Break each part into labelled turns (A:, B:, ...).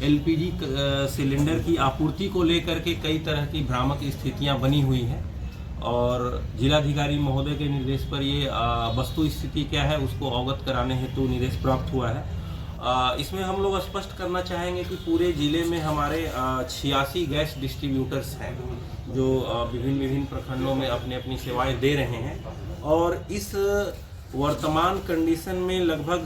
A: LPG cylinder की आपूर्ति को लेकर के कई तरह की भ्रामक स्थितियां बनी हुई हैं और जिलाधिकारी महोदय के निर्देश पर ये वस्तु स्थिति क्या है उसको अवगत कराने हेतु निर्देश प्राप्त हुआ है। इसमें हम लोग स्पष्ट करना चाहेंगे कि पूरे ज़िले में हमारे 86 गैस डिस्ट्रीब्यूटर्स हैं जो विभिन्न प्रखंडों में अपनी अपनी सेवाएं दे रहे हैं और इस वर्तमान कंडीशन में लगभग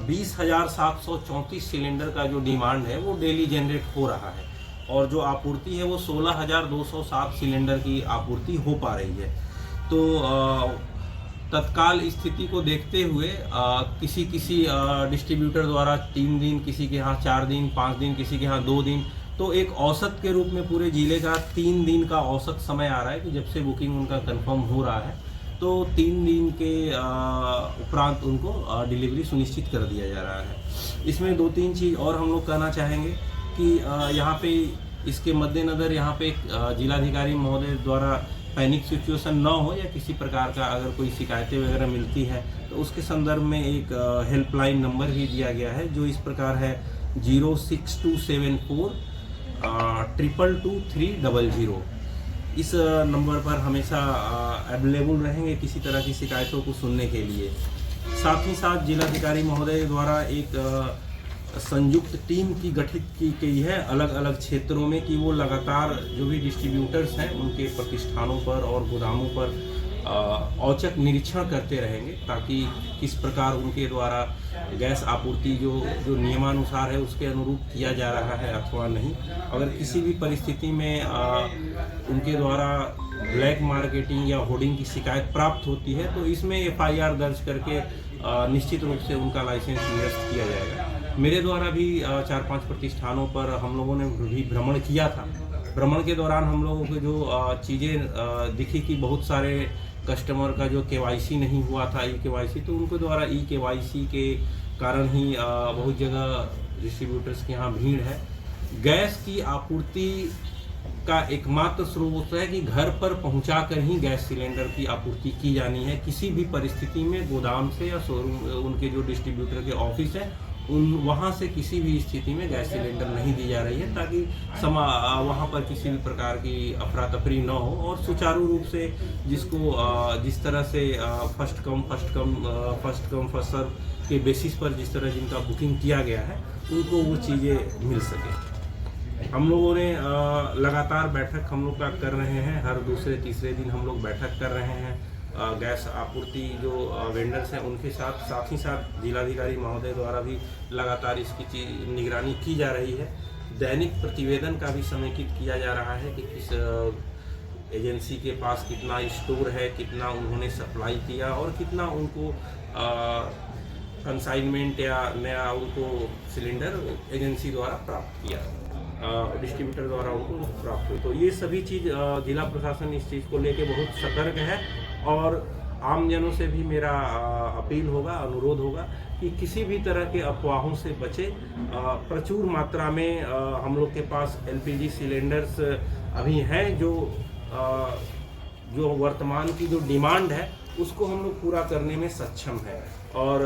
A: 20,734 सिलेंडर का जो डिमांड है वो डेली जनरेट हो रहा है और जो आपूर्ति है वो 16,207 सिलेंडर की आपूर्ति हो पा रही है। तो तत्काल स्थिति को देखते हुए किसी डिस्ट्रीब्यूटर द्वारा 3 दिन, किसी के यहाँ 4 दिन, 5 दिन, किसी के यहाँ 2 दिन, तो एक औसत के रूप में पूरे जिले का 3 दिन का औसत समय आ रहा है कि जब से बुकिंग उनका कंफर्म हो रहा है तो 3 दिन के उपरांत उनको डिलीवरी सुनिश्चित कर दिया जा रहा है। इसमें 2-3 चीज़ और हम लोग कहना चाहेंगे कि यहाँ पे इसके मद्देनज़र यहाँ पे जिलाधिकारी महोदय द्वारा पैनिक सिचुएशन न हो या किसी प्रकार का अगर कोई शिकायतें वगैरह मिलती है तो उसके संदर्भ में एक हेल्पलाइन नंबर भी दिया गया है जो इस प्रकार है 06274 222 इस नंबर पर हमेशा अवेलेबल रहेंगे किसी तरह की शिकायतों को सुनने के लिए। साथ ही साथ जिलाधिकारी महोदय द्वारा एक संयुक्त टीम की गठित की गई है अलग अलग क्षेत्रों में कि वो लगातार जो भी डिस्ट्रीब्यूटर्स हैं उनके प्रतिष्ठानों पर और गोदामों पर औचक निरीक्षण करते रहेंगे ताकि किस प्रकार उनके द्वारा गैस आपूर्ति जो नियमानुसार है उसके अनुरूप किया जा रहा है अथवा नहीं। अगर किसी भी परिस्थिति में उनके द्वारा ब्लैक मार्केटिंग या होर्डिंग की शिकायत प्राप्त होती है तो इसमें एफआईआर दर्ज करके निश्चित रूप से उनका लाइसेंस निरस्त किया जाएगा। मेरे द्वारा भी 4-5 प्रतिष्ठानों पर हम लोगों ने भी भ्रमण किया था। भ्रमण के दौरान हम लोगों को जो चीज़ें दिखी कि बहुत सारे कस्टमर का जो केवाईसी नहीं हुआ था ई-केवाईसी, तो उनके द्वारा ई-केवाईसी के कारण ही बहुत जगह डिस्ट्रीब्यूटर्स के यहाँ भीड़ है। गैस की आपूर्ति का एकमात्र स्रोत है कि घर पर पहुंचाकर ही गैस सिलेंडर की आपूर्ति की जानी है। किसी भी परिस्थिति में गोदाम से या शोरूम उनके जो डिस्ट्रीब्यूटर के ऑफिस है वहाँ से किसी भी स्थिति में गैस सिलेंडर नहीं दी जा रही है ताकि वहाँ पर किसी भी प्रकार की अफरा तफरी न हो और सुचारू रूप से जिस तरह से फर्स्ट कम फर्स्ट सर्व के बेसिस पर जिस तरह जिनका बुकिंग किया गया है उनको वो चीज़ें मिल सके। हम लोगों ने लगातार बैठक हम लोग का कर रहे हैं, हर दूसरे तीसरे दिन हम लोग बैठक कर रहे हैं गैस आपूर्ति जो वेंडर्स हैं उनके साथ ही साथ जिलाधिकारी महोदय द्वारा भी लगातार इसकी निगरानी की जा रही है। दैनिक प्रतिवेदन का भी समेकित किया जा रहा है कि किस एजेंसी के पास कितना स्टोर है, कितना उन्होंने सप्लाई किया और कितना उनको कंसाइनमेंट या नया उनको सिलेंडर एजेंसी द्वारा प्राप्त किया, डिस्ट्रीब्यूटर द्वारा उनको प्राप्त हुई। तो ये सभी चीज़ जिला प्रशासन इस चीज़ को लेके बहुत सतर्क है और आम जनों से भी मेरा अपील होगा, अनुरोध होगा कि किसी भी तरह के अफवाहों से बचे। प्रचुर मात्रा में हम लोग के पास एलपीजी सिलेंडर्स अभी हैं जो वर्तमान की जो डिमांड है उसको हम लोग पूरा करने में सक्षम है। और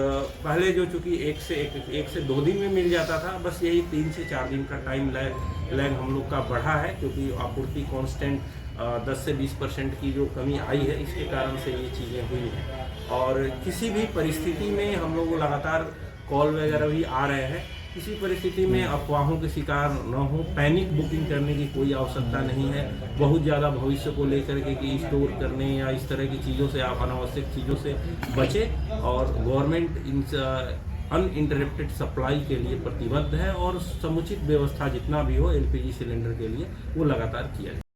A: पहले जो चूँकि एक से 2 दिन में मिल जाता था, बस यही 3 से 4 दिन का टाइम लैग हम लोग का बढ़ा है क्योंकि आपूर्ति कांस्टेंट 10 से 20% की जो कमी आई है इसके कारण से ये चीज़ें हुई हैं। और किसी भी परिस्थिति में हम लोग लगातार कॉल वगैरह भी आ रहे हैं, किसी परिस्थिति में अफवाहों के शिकार न हो, पैनिक बुकिंग करने की कोई आवश्यकता नहीं है। बहुत ज़्यादा भविष्य को लेकर के कि स्टोर करने या इस तरह की चीज़ों से आप अनावश्यक चीज़ों से बचें और गवर्नमेंट इन अनइंटरप्टेड सप्लाई के लिए प्रतिबद्ध है और समुचित व्यवस्था जितना भी हो एलपीजी सिलेंडर के लिए वो लगातार किया जाए।